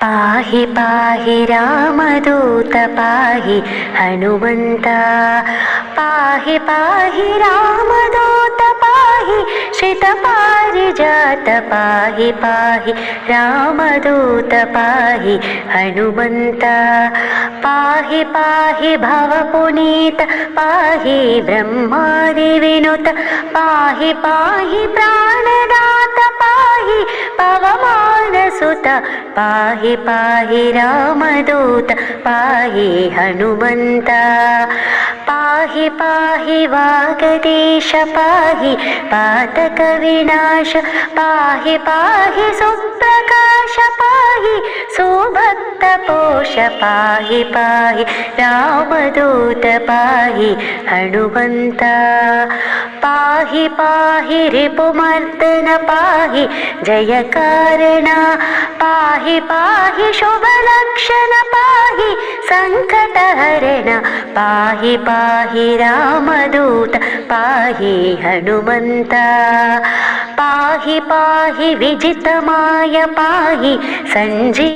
पाहि पाहि रामदूत पाहि हनुमन्त पाहि पाहि रामदूत पाहि श्रितपारिजात पाहि पाहि रामदूत पाहि हनुमन्त पाहि पाहि भवपुनीत पाहि ब्रह्मादिविनुत पाहि पाहि प्राणदात पाहि पवमानसुत पाहि पाहि रामदूत पाहि हनुमन्त पाहि पाहि वागदीश पाहि पातकविनाश पाहि पाहि सुप्रकाश पाहि सुभक्तपोष पाहि पाहि रामदूत पाहि हनुमन्त पाहि पाहि रिपुमर्दन पाहि जयकारण पाहि पाहि शुभलक्षण पाहि सङ्कटहरण पाहि पाहि रामदूत पाहि हनुमन्त पाहि पाहि विजितमाय पाहि सञ्जी